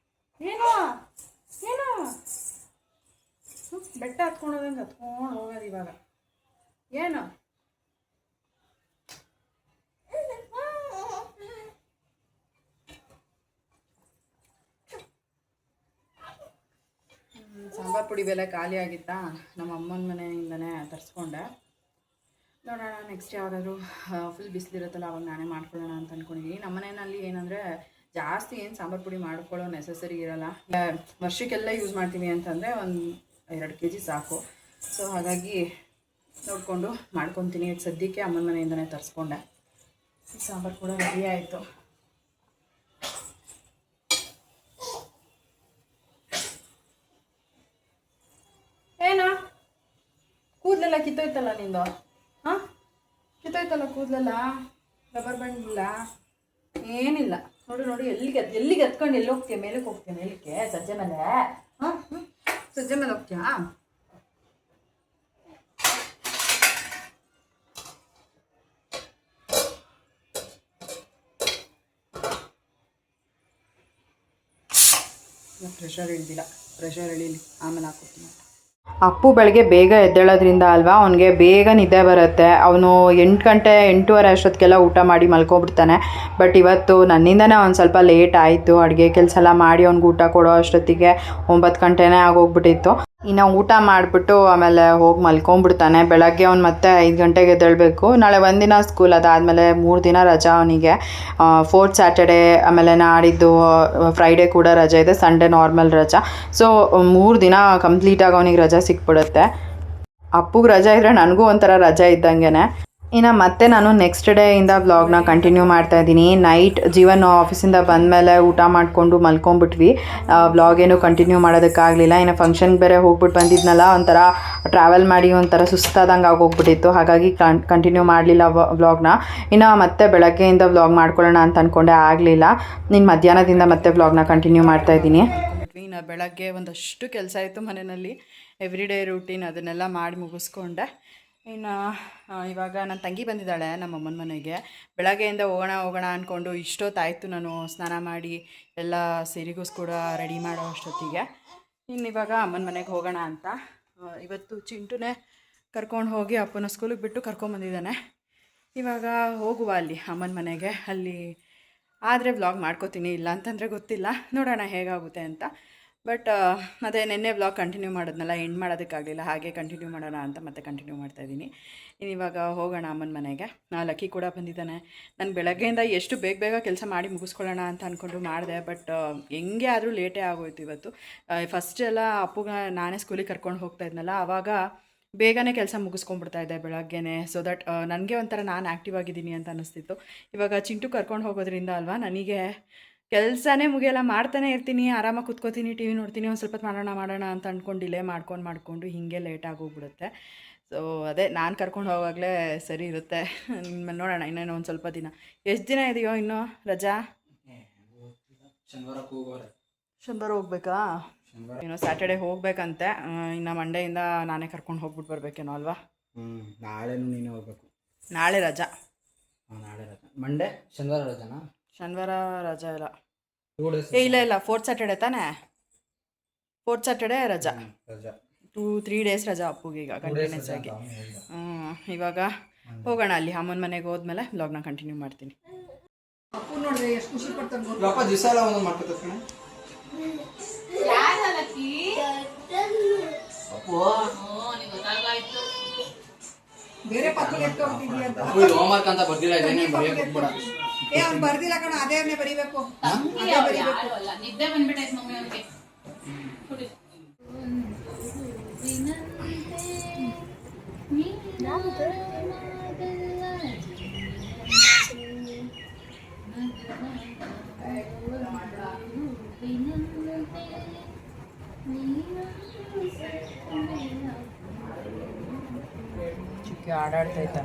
ಏನು ಬೆಟ್ಟ ಹತ್ಕೊಂಡೋದಂಗೆ ಹತ್ಕೊಂಡು ಹೋಗೋದು ಇವಾಗ. ಏನು ಸಾಂಬಾರು ಪುಡಿ ಬೆಲೆ ಖಾಲಿ ಆಗಿತ್ತಾ, ನಮ್ಮ ಅಮ್ಮನ ಮನೆಯಿಂದನೇ ತರಿಸ್ಕೊಂಡೆ. ನೋಡೋಣ ನೆಕ್ಸ್ಟ್ ಯಾವಾಗಾದರೂ ಫುಲ್ ಬಿಸಿಲಿರುತ್ತಲ್ಲ ಅವಾಗ ನಾನೇ ಮಾಡ್ಕೊಳ್ಳೋಣ ಅಂತ ಅಂದ್ಕೊಂಡಿದ್ದೀನಿ. ನಮ್ಮ ಮನೆಯಲ್ಲಿ ಏನಂದರೆ ಜಾಸ್ತಿ ಏನು ಸಾಂಬಾರು ಪುಡಿ ಮಾಡ್ಕೊಳ್ಳೋ ನೆಸಸರಿ ಇರೋಲ್ಲ. ವರ್ಷಕ್ಕೆಲ್ಲ ಯೂಸ್ ಮಾಡ್ತೀವಿ ಅಂತಂದರೆ ಒಂದು 2 kg ಸಾಕು. ಸೊ ಹಾಗಾಗಿ ನೋಡಿಕೊಂಡು ಮಾಡ್ಕೊತೀನಿ. ಸದ್ಯಕ್ಕೆ ಅಮ್ಮನ ಮನೆಯಿಂದನೇ ತರಿಸ್ಕೊಂಡೆ. ಸಾಂಬಾರು ಕೂಡ ರೆಡಿ ಆಯಿತು. ಏನೋ ಕೂದಲೆಲ್ಲ ಕಿತ್ತೋಯ್ತಲ್ಲ ನಿಂದು? ಹಾಂ, ಕಿತ್ತೋಯ್ತಲ್ಲ ಕೂದಲೆಲ್ಲ, ರಬ್ಬರ್ ಬ್ಯಾಂಡ್ ಇಲ್ಲ, ಏನಿಲ್ಲ. ನೋಡಿ ನೋಡಿ ಎಲ್ಲಿಗೆ ಎತ್ಕೊಂಡು ಎಲ್ಲಿ ಹೋಗ್ತೀಯ? ಮೇಲಕ್ಕೆ ಹೋಗ್ತೀಯ? ಮೇಲಕ್ಕೆ ಸಜ್ಜೆ ಮೇಲೆ? ಹಾಂ ಸಜ್ಜೆ ಮೇಲೆ ಹೋಗ್ತೀಯಾ? ಪ್ರೆಷರ್ ಇಳ್ದಿಲ್ಲ, ಪ್ರೆಷರ್ ಇಳೀಲಿ, ಆಮೇಲೆ ಹಾಕೋತೀನಿ. ಅಪ್ಪು ಬೆಳಗ್ಗೆ ಬೇಗ ಎದ್ದೇಳೋದ್ರಿಂದ ಅಲ್ವಾ ಅವನಿಗೆ ಬೇಗ ನಿದ್ದೆ ಬರುತ್ತೆ. ಅವನು 8 ಗಂಟೆ 8:15 ಅಷ್ಟೊತ್ತಿಗೆಲ್ಲ ಊಟ ಮಾಡಿ ಮಲ್ಕೊಬಿಡ್ತಾನೆ. ಬಟ್ ಇವತ್ತು ನನ್ನಿಂದನೇ ಒಂದು ಸ್ವಲ್ಪ ಲೇಟ್ ಆಯಿತು. ಅಡುಗೆ ಕೆಲಸ ಎಲ್ಲ ಮಾಡಿ ಅವ್ನಿಗೆ ಊಟ ಕೊಡೋ ಅಷ್ಟೊತ್ತಿಗೆ 9 ಗಂಟೆನೇ ಆಗೋಗ್ಬಿಟ್ಟಿತ್ತು. ಇನ್ನು ಊಟ ಮಾಡಿಬಿಟ್ಟು ಆಮೇಲೆ ಹೋಗಿ ಮಲ್ಕೊಂಬಿಡ್ತಾನೆ. ಬೆಳಗ್ಗೆ ಅವ್ನು ಮತ್ತೆ 5 ಗಂಟೆಗೆ ಎದ್ದೇಳಬೇಕು. ನಾಳೆ ಒಂದಿನ ಸ್ಕೂಲ್, ಅದಾದಮೇಲೆ 3 ದಿನ ರಜಾ ಅವನಿಗೆ. 4th ಸ್ಯಾಟರ್ಡೇ, ಆಮೇಲೆ ನಾಡಿದ್ದು ಫ್ರೈಡೇ ಕೂಡ ರಜೆ ಇದೆ, ಸಂಡೇ ನಾರ್ಮಲ್ ರಜಾ. ಸೊ 3 ದಿನ ಕಂಪ್ಲೀಟಾಗಿ ಅವನಿಗೆ ರಜಾ ಸಿಕ್ಬಿಡುತ್ತೆ. ಅಪ್ಪುಗೆ ರಜಾ ಇದ್ದರೆ ನನಗೂ ಒಂಥರ ರಜಾ ಇದ್ದಂಗೆ. ಇನ್ನು ಮತ್ತೆ ನಾನು ನೆಕ್ಸ್ಟ್ ಡೇಯಿಂದ ವ್ಲಾಗ್ನ ಕಂಟಿನ್ಯೂ ಮಾಡ್ತಾಯಿದ್ದೀನಿ. ನೈಟ್ ಜೀವನ್ ಆಫೀಸಿಂದ ಬಂದಮೇಲೆ ಊಟ ಮಾಡಿಕೊಂಡು ಮಲ್ಕೊಂಬಿಟ್ವಿ. ವ್ಲಾಗ್ ಏನು ಕಂಟಿನ್ಯೂ ಮಾಡೋದಕ್ಕಾಗಲಿಲ್ಲ. ಇನ್ನು ಫಂಕ್ಷನ್ಗೆ ಬೇರೆ ಹೋಗ್ಬಿಟ್ಟು ಬಂದಿದ್ನಲ್ಲ, ಒಂಥರ ಟ್ರಾವೆಲ್ ಮಾಡಿ ಒಂಥರ ಸುಸ್ತಾದಂಗೆ ಆಗೋಗ್ಬಿಟ್ಟಿತ್ತು. ಹಾಗಾಗಿ ಕಂಟಿನ್ಯೂ ಮಾಡಲಿಲ್ಲ ವ್ಲಾಗ್ನ. ಇನ್ನು ಮತ್ತೆ ಬೆಳಗ್ಗೆಯಿಂದ ವ್ಲಾಗ್ ಮಾಡ್ಕೊಳ್ಳೋಣ ಅಂತ ಅಂದ್ಕೊಂಡೆ, ಆಗಲಿಲ್ಲ. ನೀನು ಮಧ್ಯಾಹ್ನದಿಂದ ಮತ್ತೆ ವ್ಲಾಗ್ನ ಕಂಟಿನ್ಯೂ ಮಾಡ್ತಾಯಿದ್ದೀನಿ. ಇನ್ನು ಬೆಳಗ್ಗೆ ಒಂದಷ್ಟು ಕೆಲಸ ಇತ್ತು ಮನೆಯಲ್ಲಿ, ಎವ್ರಿಡೇ ರೂಟೀನ್, ಅದನ್ನೆಲ್ಲ ಮಾಡಿ ಮುಗಿಸ್ಕೊಂಡೆ. ಇನ್ನು ಇವಾಗ ನನ್ನ ತಂಗಿ ಬಂದಿದ್ದಾಳೆ ನಮ್ಮಮ್ಮನ ಮನೆಗೆ. ಬೆಳಗ್ಗೆಯಿಂದ ಹೋಗೋಣ ಅಂದ್ಕೊಂಡು ಇಷ್ಟೊತ್ತಾಯಿತು ನಾನು ಸ್ನಾನ ಮಾಡಿ ಎಲ್ಲ ಸೀರೆಗೋಸ್ ಕೂಡ ರೆಡಿ ಮಾಡೋ ಅಷ್ಟೊತ್ತಿಗೆ. ಇವಾಗ ಅಮ್ಮನ ಮನೆಗೆ ಹೋಗೋಣ ಅಂತ. ಇವತ್ತು ಚಿಂಟುನೇ ಕರ್ಕೊಂಡು ಹೋಗಿ ಅಪ್ಪನ ಸ್ಕೂಲಿಗೆ ಬಿಟ್ಟು ಕರ್ಕೊಂಬಂದಿದ್ದಾನೆ. ಇವಾಗ ಹೋಗುವ ಅಲ್ಲಿ ಅಮ್ಮನ ಮನೆಗೆ. ಅಲ್ಲಿ ಆದರೆ ವ್ಲಾಗ್ ಮಾಡ್ಕೋತೀನಿ, ಇಲ್ಲ ಅಂತಂದರೆ ಗೊತ್ತಿಲ್ಲ, ನೋಡೋಣ ಹೇಗಾಗುತ್ತೆ ಅಂತ. ಬಟ್ ಅದೇ ನೆನ್ನೆ ವ್ಲಾಗ್ ಕಂಟಿನ್ಯೂ ಮಾಡೋದ್ನಲ್ಲ, ಎಂಡ್ ಮಾಡೋದಕ್ಕಾಗಲಿಲ್ಲ, ಹಾಗೆ ಕಂಟಿನ್ಯೂ ಮಾಡೋಣ ಅಂತ ಮತ್ತೆ ಕಂಟಿನ್ಯೂ ಮಾಡ್ತಾಯಿದ್ದೀನಿ. ಇವಾಗ ಹೋಗೋಣ ಅಮ್ಮನ ಮನೆಗೆ. ಲಕ್ಕಿ ಕೂಡ ಬಂದಿದ್ದಾನೆ. ನಾನು ಬೆಳಗ್ಗೆಯಿಂದ ಎಷ್ಟು ಬೇಗ ಕೆಲಸ ಮಾಡಿ ಮುಗಿಸ್ಕೊಳ್ಳೋಣ ಅಂತ ಅಂದ್ಕೊಂಡು ಮಾಡಿದೆ. ಬಟ್ ಹೆಂಗೆ ಆದರೂ ಲೇಟೇ ಆಗೋಯ್ತು ಇವತ್ತು. ಫಸ್ಟ್ ಎಲ್ಲ ಅಪ್ಪುಗೆ ನಾನೇ ಸ್ಕೂಲಿಗೆ ಕರ್ಕೊಂಡು ಹೋಗ್ತಾ ಇದ್ನಲ್ಲ, ಆವಾಗ ಬೇಗನೆ ಕೆಲಸ ಮುಗಿಸ್ಕೊಂಡ್ಬಿಡ್ತಾಯಿದ್ದೆ ಬೆಳಗ್ಗೆನೇ. ಸೊ ದಟ್ ನನಗೆ ಒಂಥರ ನಾನು ಆ್ಯಕ್ಟಿವ್ ಆಗಿದ್ದೀನಿ ಅಂತ ಅನ್ನಿಸ್ತಿತ್ತು. ಇವಾಗ ಚಿಂಟು ಕರ್ಕೊಂಡು ಹೋಗೋದ್ರಿಂದ ಅಲ್ವಾ ನನಗೆ ಕೆಲಸನೇ ಮುಗಿಯಲ್ಲ, ಮಾಡ್ತಾನೆ ಇರ್ತೀನಿ, ಆರಾಮಾಗಿ ಕೂತ್ಕೋತೀನಿ, ಟಿ ವಿ ನೋಡ್ತೀನಿ, ಒಂದು ಸ್ವಲ್ಪ ಮಾಡೋಣ ಅಂತ ಅಂದ್ಕೊಂಡು ಡಿಲೇ ಮಾಡ್ಕೊಂಡು ಹೀಗೆ ಲೇಟಾಗಿ ಹೋಗ್ಬಿಡುತ್ತೆ. ಸೊ ಅದೇ ನಾನು ಕರ್ಕೊಂಡು ಹೋಗಾಗಲೇ ಸರಿ ಇರುತ್ತೆ. ನೋಡೋಣ ಇನ್ನೇನು ಒಂದು ಸ್ವಲ್ಪ ದಿನ. ಎಷ್ಟು ದಿನ ಇದೆಯೋ ಇನ್ನೂ ರಜಾ? ಶನಿವಾರ ಹೋಗ್ಬೇಕಾ? ಇನ್ನು ಸ್ಯಾಟರ್ಡೇ ಹೋಗ್ಬೇಕಂತೆ. ಇನ್ನು ಮಂಡೆಯಿಂದ ನಾನೇ ಕರ್ಕೊಂಡು ಹೋಗ್ಬಿಟ್ಟು ಬರಬೇಕೇನೋ ಅಲ್ವಾ? ನಾಳೆನೂ ನೀನು ಹೋಗ್ಬೇಕು. ನಾಳೆ ರಜಾ. ನಾಳೆ ರಜಾ. ಮಂಡೇ ಶನಿವಾರ ರಜಾನಾ? ಶನಿವಾರ ರಜಾ ಇಲ್ಲ. ಇಲ್ಲ 4th ಸ್ಯಾಟರ್ಡೇ ತಾನೇ? 4th ಸ್ಯಾಟರ್ಡೇ ರಜಾ. 2-3 ಡೇಸ್ ರಜಾ ಅಪ್ಪುಗೆ ಈಗ ಕಂಟಿನ್ಯೂಸ್ ಆಗಿ. ಇವಾಗ ಹೋಗೋಣ ಅಲ್ಲಿ ಅಮ್ಮನ ಮನೆಗೆ ಹೋದ್ಮೇಲೆ ವ್ಲಾಗ್ನ ಕಂಟಿನ್ಯೂ ಮಾಡ್ತೀನಿ. ಅಪ್ಪು ನೋಡಿದ್ರೆ ಎಷ್ಟು ಖುಷಿ ಪಡ್ತಾನೆ. ದಿವಸ ಎಲ್ಲ ಒಂದೊಂದು ಮಾಡ್ಕೊತಾನೆ. ಬೇರೆ ಪಕ್ಕಕ್ಕೆ ಎತ್ಕೊಂಡ್ಬಿಟ್ಟಿದ್ಯಾ ಅಂತ. ಹೋಮ್ವರ್ಕ್ ಅಂತ ಬರ್ದಿಲ್ಲ, ಇದೇನೇ ಬರೆಯಕ್ಕೆ ಹೋಗ್ಬೇಡ. ಅವ್ನು ಬರ್ದಿಲ್ಲ ಕಣ, ಅದೇನೇ ಬರೀಬೇಕು. ನಿದ್ದೆ ಬಂದ್ಬಿಟ್ಟೈತೆ ಮಮ್ಮಿ ಅವನಿಗೆ. ಚಿಕ್ಕ ಆಡಾಡ್ತೈತ.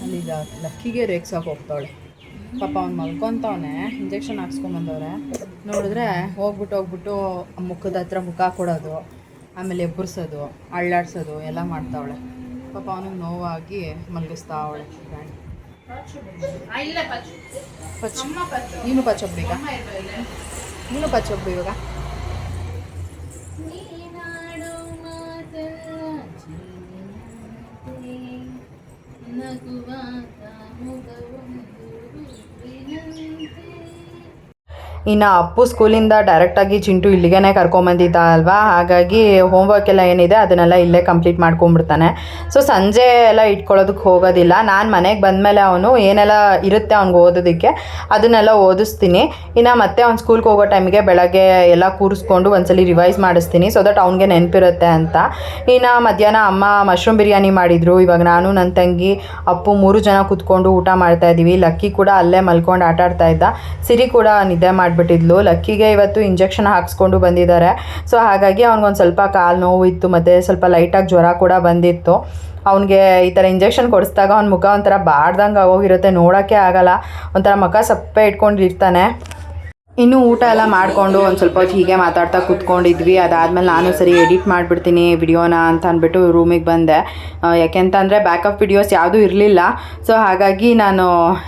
ಅಲ್ಲಿ ಲಕ್ಕಿಗೆ ರೇಗ್ಸಕ್ಕೆ ಹೋಗ್ತಾವಳೆ ಪಾಪ. ಅವ್ನು ಮಲ್ಕೊತವನೆ, ಇಂಜೆಕ್ಷನ್ ಹಾಕ್ಸ್ಕೊಂಬಂದವ್ರೆ. ನೋಡಿದ್ರೆ ಹೋಗ್ಬಿಟ್ಟು ಮುಖದ ಹತ್ರ ಮುಖ ಕೊಡೋದು, ಆಮೇಲೆ ಎಬ್ಬರಿಸೋದು, ಅಳ್ಳಾಡ್ಸೋದು ಎಲ್ಲ ಮಾಡ್ತಾವಳೆ ಪಾಪ. ಅವನಿಗೆ ನೋವಾಗಿ ಮಲಗಿಸ್ತಾವಳೆ. ನೀನು ಪಚ್ಚೊಬ್ಬ ಈಗ, ನೀನು ಪಚ್ಚೊಬ್ಬ ಇವಾಗ. ಇನ್ನು ಅಪ್ಪು ಸ್ಕೂಲಿಂದ ಡೈರೆಕ್ಟಾಗಿ ಚಿಂಟು ಇಲ್ಲಿಗೆ ಕರ್ಕೊಂಬಂದಿದ್ದ ಅಲ್ವಾ, ಹಾಗಾಗಿ ಹೋಮ್ವರ್ಕ್ ಎಲ್ಲ ಏನಿದೆ ಅದನ್ನೆಲ್ಲ ಇಲ್ಲೇ ಕಂಪ್ಲೀಟ್ ಮಾಡ್ಕೊಂಬಿಡ್ತಾನೆ. ಸೊ ಸಂಜೆ ಎಲ್ಲ ಇಟ್ಕೊಳ್ಳೋದಕ್ಕೆ ಹೋಗೋದಿಲ್ಲ. ನಾನು ಮನೆಗೆ ಬಂದಮೇಲೆ ಅವನು ಏನೆಲ್ಲ ಇರುತ್ತೆ ಅವ್ನಿಗೆ ಓದೋದಕ್ಕೆ ಅದನ್ನೆಲ್ಲ ಓದಿಸ್ತೀನಿ. ಇನ್ನು ಮತ್ತೆ ಅವ್ನು ಸ್ಕೂಲ್ಗೆ ಹೋಗೋ ಟೈಮಿಗೆ ಬೆಳಗ್ಗೆ ಎಲ್ಲ ಕೂರಿಸ್ಕೊಂಡು ಒಂದ್ಸಲಿ ರಿವೈಸ್ ಮಾಡಿಸ್ತೀನಿ, ಸೊ ದಟ್ ಅವ್ನಿಗೆ ನೆನಪಿರುತ್ತೆ ಅಂತ. ಇನ್ನು ಮಧ್ಯಾಹ್ನ ಅಮ್ಮ ಮಶ್ರೂಮ್ ಬಿರಿಯಾನಿ ಮಾಡಿದರು. ಇವಾಗ ನಾನು ನನ್ನ ತಂಗಿ ಅಪ್ಪು 3 ಜನ ಕೂತ್ಕೊಂಡು ಊಟ ಮಾಡ್ತಾಯಿದ್ದೀವಿ. ಲಕ್ಕಿ ಕೂಡ ಅಲ್ಲೇ ಮಲ್ಕೊಂಡು ಆಟಾಡ್ತಾ ಇದ್ದ. ಸಿರಿ ಕೂಡ ನಿದ್ದೆ ಮಾಡಿಬಿಟ್ಟಿದ್ಲು. ಲಕ್ಕಿಗೆ ಇವತ್ತು ಇಂಜೆಕ್ಷನ್ ಹಾಕ್ಸ್ಕೊಂಡು ಬಂದಿದ್ದಾರೆ. ಸೊ ಹಾಗಾಗಿ ಅವ್ನಿಗೊಂದು ಸ್ವಲ್ಪ ಕಾಲು ನೋವು ಇತ್ತು ಮತ್ತು ಸ್ವಲ್ಪ ಲೈಟಾಗಿ ಜ್ವರ ಕೂಡ ಬಂದಿತ್ತು. ಅವ್ನಿಗೆ ಈ ಥರ ಇಂಜೆಕ್ಷನ್ ಕೊಡಿಸಿದಾಗ ಅವ್ನ ಮುಖ ಒಂಥರ ಬಾಡ್ದಂಗೆ ಆಗೋಗಿರುತ್ತೆ, ನೋಡೋಕ್ಕೆ ಆಗಲ್ಲ, ಒಂಥರ ಮುಖ ಸಪ್ಪೆ ಇಟ್ಕೊಂಡಿರ್ತಾನೆ. ಇನ್ನೂ ಊಟ ಎಲ್ಲ ಮಾಡಿಕೊಂಡು ಒಂದು ಸ್ವಲ್ಪ ಹೊತ್ತು ಹೀಗೆ ಮಾತಾಡ್ತಾ ಕೂತ್ಕೊಂಡಿದ್ವಿ. ಅದಾದಮೇಲೆ ನಾನು ಸರಿ ಎಡಿಟ್ ಮಾಡಿಬಿಡ್ತೀನಿ ವಿಡಿಯೋನ ಅಂತ ಅಂದ್ಬಿಟ್ಟು ರೂಮಿಗೆ ಬಂದೆ. ಯಾಕೆಂತಂದರೆ ಬ್ಯಾಕಪ್ ವಿಡಿಯೋಸ್ ಯಾವುದೂ ಇರಲಿಲ್ಲ. ಸೊ ಹಾಗಾಗಿ ನಾನು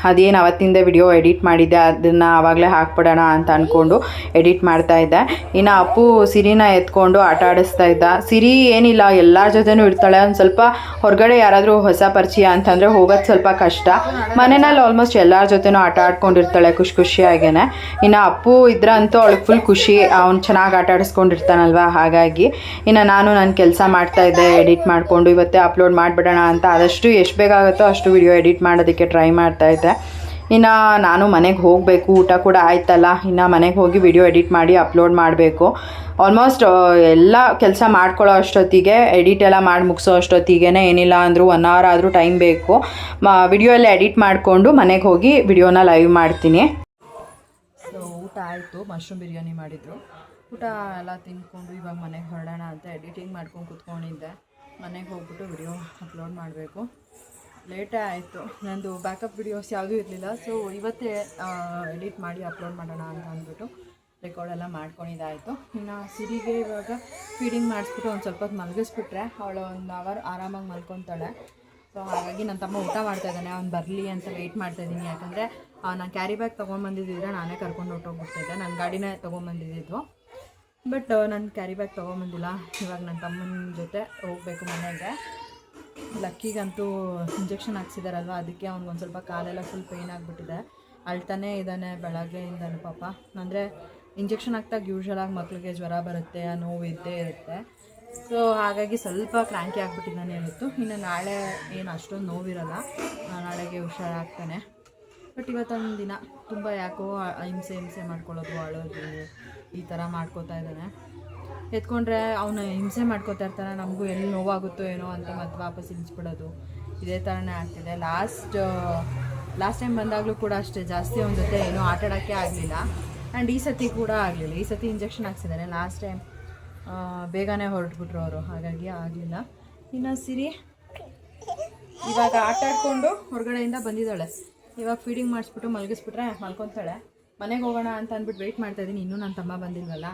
ಅದೇನು ಅವತ್ತಿಂದ ವಿಡಿಯೋ ಎಡಿಟ್ ಮಾಡಿದ್ದೆ ಅದನ್ನು ಆವಾಗಲೇ ಹಾಕ್ಬಿಡೋಣ ಅಂತ ಅಂದ್ಕೊಂಡು ಎಡಿಟ್ ಮಾಡ್ತಾಯಿದ್ದೆ. ಇನ್ನು ಅಪ್ಪು ಸಿರಿನ ಎತ್ಕೊಂಡು ಆಟ ಆಡಿಸ್ತಾ ಇದ್ದ. ಸಿರಿ ಏನಿಲ್ಲ, ಎಲ್ಲರ ಜೊತೆನೂ ಇರ್ತಾಳೆ. ಒಂದು ಸ್ವಲ್ಪ ಹೊರಗಡೆ ಯಾರಾದರೂ ಹೊಸ ಪರಿಚಯ ಅಂತಂದರೆ ಹೋಗೋದು ಸ್ವಲ್ಪ ಕಷ್ಟ. ಮನೆಯಲ್ಲಿ ಆಲ್ಮೋಸ್ಟ್ ಎಲ್ಲರ ಜೊತೆನೂ ಆಟ ಆಡ್ಕೊಂಡಿರ್ತಾಳೆ ಖುಷಿಯಾಗೇ. ಇನ್ನು ಅಪ್ಪು ಇದ್ರಂತೂ ಅವಳಿಗೆ ಫುಲ್ ಖುಷಿ, ಅವ್ನು ಚೆನ್ನಾಗಿ ಆಟ ಆಡಿಸ್ಕೊಂಡಿರ್ತಾನಲ್ವ. ಹಾಗಾಗಿ ಇನ್ನು ನಾನು ನನ್ನ ಕೆಲಸ ಮಾಡ್ತಾಯಿದ್ದೆ, ಎಡಿಟ್ ಮಾಡಿಕೊಂಡು ಇವತ್ತೇ ಅಪ್ಲೋಡ್ ಮಾಡಿಬಿಡೋಣ ಅಂತ ಆದಷ್ಟು ಎಷ್ಟು ಬೇಕಾಗುತ್ತೋ ಅಷ್ಟು ವಿಡಿಯೋ ಎಡಿಟ್ ಮಾಡೋದಕ್ಕೆ ಟ್ರೈ ಮಾಡ್ತಾಯಿದ್ದೆ. ಇನ್ನು ನಾನು ಮನೆಗೆ ಹೋಗಬೇಕು, ಊಟ ಕೂಡ ಆಯ್ತಲ್ಲ, ಇನ್ನು ಮನೆಗೆ ಹೋಗಿ ವಿಡಿಯೋ ಎಡಿಟ್ ಮಾಡಿ ಅಪ್ಲೋಡ್ ಮಾಡಬೇಕು. ಆಲ್ಮೋಸ್ಟ್ ಎಲ್ಲ ಕೆಲಸ ಮಾಡ್ಕೊಳ್ಳೋ ಅಷ್ಟೊತ್ತಿಗೆ, ಎಡಿಟ್ ಎಲ್ಲ ಮಾಡಿ ಮುಗಿಸೋ ಅಷ್ಟೊತ್ತಿಗೆ ಏನಿಲ್ಲ ಅಂದರೂ 1 hour ಆದರೂ ಟೈಮ್ ಬೇಕು. ವಿಡಿಯೋ ಎಲ್ಲ ಎಡಿಟ್ ಮಾಡಿಕೊಂಡು ಮನೆಗೆ ಹೋಗಿ ವಿಡಿಯೋನ ಲೈವ್ ಮಾಡ್ತೀನಿ. ಸೊ ಊಟ ಆಯಿತು, ಮಶ್ರೂಮ್ ಬಿರಿಯಾನಿ ಮಾಡಿದರು. ಊಟ ಎಲ್ಲ ತಿಂದ್ಕೊಂಡು ಇವಾಗ ಮನೆಗೆ ಹೊರಡೋಣ ಅಂತ ಎಡಿಟಿಂಗ್ ಮಾಡ್ಕೊಂಡು ಕೂತ್ಕೊಂಡಿದ್ದೆ. ಮನೆಗೆ ಹೋಗ್ಬಿಟ್ಟು ವಿಡಿಯೋ ಅಪ್ಲೋಡ್ ಮಾಡಬೇಕು. ಲೇಟೇ ಆಯಿತು, ನಂದು ಬ್ಯಾಕಪ್ ವಿಡಿಯೋಸ್ ಯಾವುದೂ ಇರಲಿಲ್ಲ. ಸೊ ಇವತ್ತೇ ಎಡಿಟ್ ಮಾಡಿ ಅಪ್ಲೋಡ್ ಮಾಡೋಣ ಅಂತ ಅಂದ್ಬಿಟ್ಟು ರೆಕಾರ್ಡೆಲ್ಲ ಮಾಡ್ಕೊಂಡಿದ್ದಾಯಿತು. ಇನ್ನು ಸಿರಿಗೆ ಇವಾಗ ಫೀಡಿಂಗ್ ಮಾಡಿಸ್ಬಿಟ್ಟು ಒಂದು ಸ್ವಲ್ಪ ಹೊತ್ತು ಮಲಗಿಸ್ಬಿಟ್ರೆ ಅವಳು 1 hour ಆರಾಮಾಗಿ ಮಲ್ಕೊತಾಳೆ. ಸೊ ಹಾಗಾಗಿ ನನ್ನ ತಮ್ಮ ಊಟ ಮಾಡ್ತಾಯಿದ್ದಾನೆ, ಅವ್ನು ಬರಲಿ ಅಂತ ವೆಯ್ಟ್ ಮಾಡ್ತಾಯಿದ್ದೀನಿ. ಯಾಕಂದರೆ ನಾನು ಕ್ಯಾರಿ ಬ್ಯಾಗ್ ತೊಗೊಂಬಂದಿದ್ದಿದ್ರೆ ನಾನೇ ಕರ್ಕೊಂಡು ಹೊರಟೋಗ್ಬಿಡ್ತಾಯಿದ್ದೆ, ನನ್ನ ಗಾಡಿನೇ ತೊಗೊಂಬಂದಿದ್ದು. ಬಟ್ ನಾನು ಕ್ಯಾರಿ ಬ್ಯಾಗ್ ತೊಗೊಂಬಂದಿಲ್ಲ. ಇವಾಗ ನನ್ನ ತಮ್ಮನ ಜೊತೆ ಹೋಗಬೇಕು ಮನೆಗೆ. ಲಕ್ಕಿಗಂತೂ ಇಂಜೆಕ್ಷನ್ ಹಾಕ್ಸಿದಾರಲ್ವ, ಅದಕ್ಕೆ ಅವ್ನಿಗೊಂದು ಸ್ವಲ್ಪ ಕಾಲೆಲ್ಲ ಫುಲ್ ಪೇಯ್ನ್ ಆಗಿಬಿಟ್ಟಿದೆ. ಅಳ್ತಾನೇ ಇದ್ದಾನೆ ಬೆಳಗ್ಗೆಯಿಂದನೂ ಪಾಪ. ಅಂದರೆ ಇಂಜೆಕ್ಷನ್ ಹಾಕ್ದಾಗ ಯೂಶ್ವಲಾಗಿ ಮಕ್ಕಳಿಗೆ ಜ್ವರ ಬರುತ್ತೆ, ಆ ನೋವು ಇದ್ದೇ ಇರುತ್ತೆ. ಸೊ ಹಾಗಾಗಿ ಸ್ವಲ್ಪ ಕ್ರಾಂಕಿ ಆಗಿಬಿಟ್ಟಿದ್ದಾನೆ ಇವತ್ತು. ಇನ್ನು ನಾಳೆ ಏನು ಅಷ್ಟೊಂದು ನೋವಿರಲ್ಲ, ನಾಳೆಗೆ ಹುಷಾರಾಗ್ತಾನೆ. ಬಟ್ ಇವತ್ತೊಂದು ದಿನ ತುಂಬ ಯಾಕೋ ಹಿಂಸೆ ಮಾಡ್ಕೊಳ್ಳೋದು, ಅಳೋದು ಈ ಥರ ಮಾಡ್ಕೋತಾ ಇದ್ದಾನೆ. ಎತ್ಕೊಂಡ್ರೆ ಅವನು ಹಿಂಸೆ ಮಾಡ್ಕೋತಾ ಇರ್ತಾನೆ, ನಮಗೂ ಎಲ್ಲಿ ನೋವಾಗುತ್ತೋ ಏನೋ ಅಂತ ಮತ್ತೆ ವಾಪಸ್ ಇಳಿಸ್ಬಿಡೋದು, ಇದೇ ಥರನೇ ಆಗ್ತಿದೆ. ಲಾಸ್ಟ್ ಟೈಮ್ ಬಂದಾಗಲೂ ಕೂಡ ಅಷ್ಟೇ, ಜಾಸ್ತಿ ಅವನ ಜೊತೆ ಏನೋ ಆಟ ಆಡೋಕ್ಕೆ ಆಗಲಿಲ್ಲ. ಆ್ಯಂಡ್ ಈ ಸತಿ ಕೂಡ ಆಗಲಿಲ್ಲ. ಈ ಸತಿ ಇಂಜೆಕ್ಷನ್ ಹಾಕ್ಸಿದ್ದಾನೆ, ಲಾಸ್ಟ್ ಟೈಮ್ ಬೇಗನೆ ಹೊರಟ್ಬಿಟ್ರು ಅವರು, ಹಾಗಾಗಿ ಆಗಲಿಲ್ಲ. ಇನ್ನು ಸಿರಿ ಇವಾಗ ಆಟ ಆಡಿಕೊಂಡು ಹೊರಗಡೆಯಿಂದ ಬಂದಿದ್ದಾಳೆ. ಇವಾಗ ಫೀಡಿಂಗ್ ಮಾಡಿಸ್ಬಿಟ್ಟು ಮಲಗಿಸ್ಬಿಟ್ರೆ ಮಲ್ಕೊತಾಳೆ. ಮನೆಗೆ ಹೋಗೋಣ ಅಂತ ಅಂದ್ಬಿಟ್ಟು ವೆಯ್ಟ್ ಮಾಡ್ತಾಯಿದ್ದೀನಿ, ಇನ್ನೂ ನನ್ನ ತಮ್ಮ ಬಂದಿಲ್ವಲ್ಲ.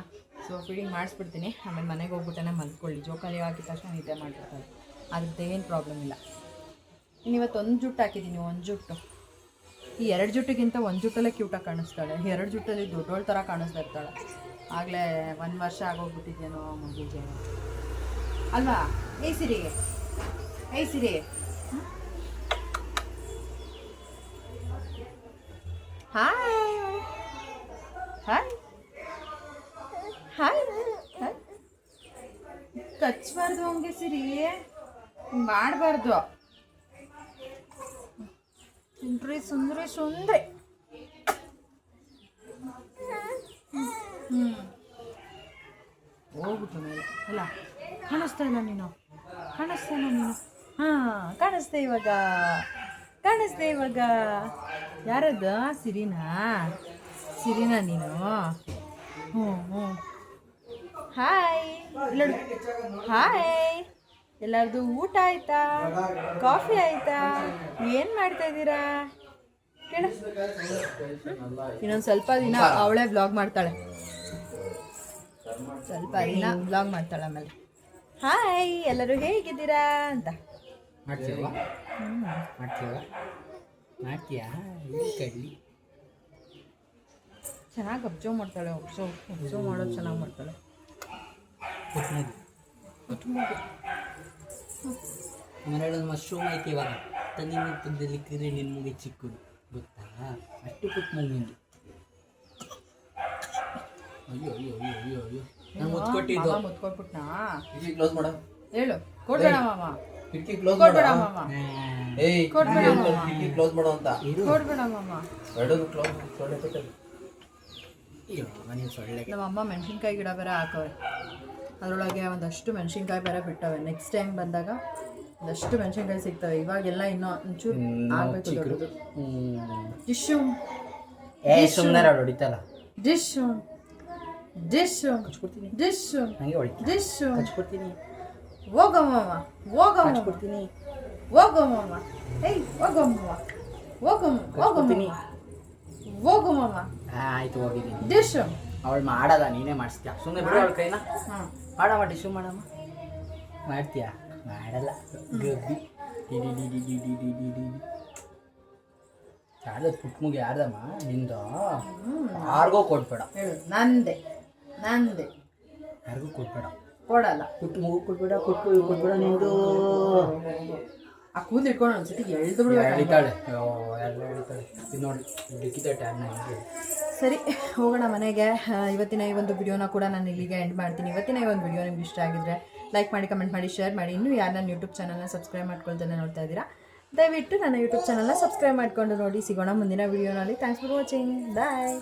ಸೊ ಫೀಡಿಂಗ್ ಮಾಡಿಸ್ಬಿಡ್ತೀನಿ, ಆಮೇಲೆ ಮನೆಗೆ ಹೋಗ್ಬಿಟ್ಟೆ ಮಲ್ಕೊಳ್ಳಿ. ಜೋಕಾಲಿ ಹಾಕಿದ ತಕ್ಷಣ ನಿದ್ದೆ ಮಾಡ್ಬಿಡ್ತಾಳೆ, ಅದ್ರದ್ದು ಏನು ಪ್ರಾಬ್ಲಮ್ ಇಲ್ಲ. ಇನ್ನು ಇವತ್ತು 1 ಜುಟ್ಟು ಹಾಕಿದ್ದೀನಿ, 1 ಜುಟ್ಟು. ಈ 2 ಜುಟ್ಟಿಗಿಂತ 1 ಜುಟ್ಟಲ್ಲೇ ಕ್ಯೂಟಾಗಿ ಕಾಣಿಸ್ತಾಳೆ. 2 ಜುಟ್ಟಲ್ಲಿ ದೊಡ್ಡೋಳ ಥರ ಕಾಣಿಸ್ತಾ ಇರ್ತಾಳೆ. ಆಗಲೇ 1 ವರ್ಷ ಆಗೋಗ್ಬಿಟ್ಟಿದ್ದೇನೋ ಮಗುಗೆ ಅಲ್ವಾ. ಏಯ್ ಸಿರಿ ಹಾಯ್ ಹಾಯ್ ಹಾಯ್ ಹಾಯ್. ಕಚ್ಚಬಾರ್ದು ಹಂಗೆ ಸಿರಿ, ಮಾಡಬಾರ್ದು. ಸುಂದ್ರಿ ಹೋಗ್ಬಿಟ್ಟು ಮೇಲೆ ಅಲ್ಲ, ಕಾಣಿಸ್ತಾ ಇಲ್ಲ ನೀನು. ಹಾಂ ಕಾಣಿಸ್ದೆ ಇವಾಗ. ಯಾರದ್ದು? ಸಿರಿನಾ ನೀನು? ಹ್ಞೂ ಹಾಯ್ ಹಾಯ್. ಎಲ್ಲರದು ಊಟ ಆಯ್ತಾ? ಕಾಫಿ ಆಯ್ತಾ? ಏನು ಮಾಡ್ತಾ ಇದ್ದೀರಾ? ಕೇಳ. ಇನ್ನೊಂದು ಸ್ವಲ್ಪ ದಿನ ಅವಳೇ ವ್ಲಾಗ್ ಮಾಡ್ತಾಳೆ, ಆಮೇಲೆ ಹಾಯ್ ಎಲ್ಲರೂ ಹೇಗಿದ್ದೀರಾ ಅಂತ. ಚೆನ್ನಾಗಿ ಅಬ್ಸರ್ವ್ ಮಾಡ್ತಾಳೆ, ಅಬ್ಸರ್ವ್ ಮಾಡೋದು ಚೆನ್ನಾಗಿ ಮಾಡ್ತಾಳೆ. ಮನೆಯೊಳಗೆ ಮಶ್ರೂಮ್ ಐತಿ, ಇವಾಗ ತನ್ನ ತುದ್ದಲಿಕ್ಕಿದ್ರೆ ನಿನ್ನ ಮುಗಿ ಚಿಕ್ಕದು ಗೊತ್ತಾ, ಅಷ್ಟು ಪುಟ್ಟ ಮಗು. ಅಯ್ಯೋ ಅಯ್ಯೋ ಅಯ್ಯೋ ಅಯ್ಯೋ ಅಯ್ಯೋ ನಾನು ಮುತ್ಕೊಟ್ಟಿದ್ದು ಮುತ್ಕೊಟ್ಬಿಟ್ನಾ ಕಿಟಕಿ ಕ್ಲೋಸ್ ಮಾಡು. ಹೇಳು ಕೊಡ್ಬೇಡ ಮಾಮ ಕಿಟಕಿ ಕ್ಲೋಸ್ ಕೊಡ್ಬೇಡ ಮಾಡು. ಮಾಮ ಏಯ್ ಕೊಡ್ಬೇಡ ಮಾಮ. ಕಿಟಕಿ ಕ್ಲೋಸ್ ಮಾಡು ಅಂತ. ಕೊಡ್ಬೇಡ ಮಾಮ. ಎರಡೂ ಕ್ಲೋಸ್ ಸೊಳ್ಳೆ ಕಟ್ಟಲ್ಲಿ. ಅಯ್ಯೋ ನೀವು ಸೊಳ್ಳೆಗೆ ನಮ್ಮ ಅಮ್ಮ ಮೆಣಸಿನ್ಕಾಯಿ ಗಿಡ ಬೇರೆ ಹಾಕವ್ರೆ, ಅದರೊಳಗೆ ಒಂದಷ್ಟು ಮೆಣಸಿನ್ಕಾಯಿ ಬೇರೆ ಬಿಟ್ಟವೆ. ನೆಕ್ಸ್ಟ್ ಟೈಮ್ ಬಂದಾಗ ಒಂದಷ್ಟು ಮೆಣಸಿನ್ಕಾಯಿ ಸಿಗ್ತವೆ. ಇವಾಗೆಲ್ಲ ಇನ್ನೂ ಒಂಚೂರು ಆಗಬೇಕು ದೊಡ್ಡದು. ಡಿಶ್ಶು ಸುಮ್ಮನೆ ಹೊಡಿತಲ್ಲ ಡಿಶ್ಶು ಡಿಶ್ಶು ಹಚ್ಕೊಡ್ತೀನಿ ಡಿಶ್ಶು ಹಂಗೆ ಹೊಡಿತೀನಿ ಡಿಶ್ಶು ಹಚ್ಕೊಡ್ತೀನಿ ಹೋಗಮ್ಮ ಹೋಗಮ್ಮ ಹಚ್ಕೊಡ್ತೀನಿ ಹೋಗಮ್ಮ ಏಯ್ ಹೋಗಮ್ಮ ಹೋಗಮ್ಮ ಹೋಗಮ್ಮ ಹೋಗಮ್ಮ ಆಯ್ತು ಹೋಗಿದ್ದೀನಿ ಡಿಶ್ಶು ಅವಳು ಮಾಡಲ್ಲ ನೀನೇ ಮಾಡಿಸ್ತೀಯ ಸುಮ್ಮನೆ ಬಿಡು ಅವಳ ಕೈನ ಹಾಂ ಮಾಡಮ್ಮ ಡಿಶ್ಶು ಮಾಡಮ್ಮ ಮಾಡ್ತೀಯಾ ಮಾಡಲ್ಲ ಗಬ್ಬಿ ಯಾರ್ದು ಪುಟ್ಮುಗಿ ಯಾರ್ದಮ್ಮ ನಿಂದು ಯಾರಿಗೋ ಕೊಡ್ಬೇಡ ಹೇಳು ನಂದೆ ನಂದೆ ಯಾರಿಗೂ ಕೊಡ್ಬೇಡ ಕೊಡಲ್ಲ. ಪುಟ್ಟು ಮಗು ಕೊಡ್ಬೇಡ ಕೊಟ್ಬೇಡ ನಿಂದು ಆ ಕೂದಲು ಇಟ್ಕೊಂಡು ಒಂದ್ಸತಿ ಎಳ್ದು ಬಿಡ್ಬೇಕು. ಎಳಿತಾಳೆ ಎಲ್ಲ ಎಳಿತಾಳೆ ಇದು ನೋಡಿ ಡಿಕ್ಕಿದ ಟ್ಯಾಬ್ನ ಹಿಂಗೆ. ಸರಿ ಹೋಗೋಣ ಮನೆಗೆ. ಇವತ್ತಿನ ಈ ಒಂದು ವಿಡಿಯೋನ ಕೂಡ ನಾನು ಇಲ್ಲಿಗೆ ಎಂಡ್ ಮಾಡ್ತೀನಿ. ಇವತ್ತಿನ ಈ ಒಂದು ವಿಡಿಯೋ ನಿಮ್ಗೆ ಇಷ್ಟ ಆಗಿದ್ರೆ ಲೈಕ್ ಮಾಡಿ, ಕಮೆಂಟ್ ಮಾಡಿ, ಶೇರ್ ಮಾಡಿ. ಇನ್ನೂ ಯಾರು ನನ್ನ ಯೂಟ್ಯೂಬ್ ಚಾನಲ್ನ ಸಬ್ಸ್ಕ್ರೈಬ್ ಮಾಡ್ಕೊಳ್ತಾನೆ ನೋಡ್ತಾ ಇದ್ದೀರಾ, ದಯವಿಟ್ಟು ನನ್ನ ಯೂಟ್ಯೂಬ್ ಚಾನಲ್ನ ಸಬ್ಸ್ಕ್ರೈಬ್ ಮಾಡಿಕೊಂಡು ನೋಡಿ. ಸಿಗೋಣ ಮುಂದಿನ ವಿಡಿಯೋನಲ್ಲಿ. Thanks for watching. ಬಾಯ್.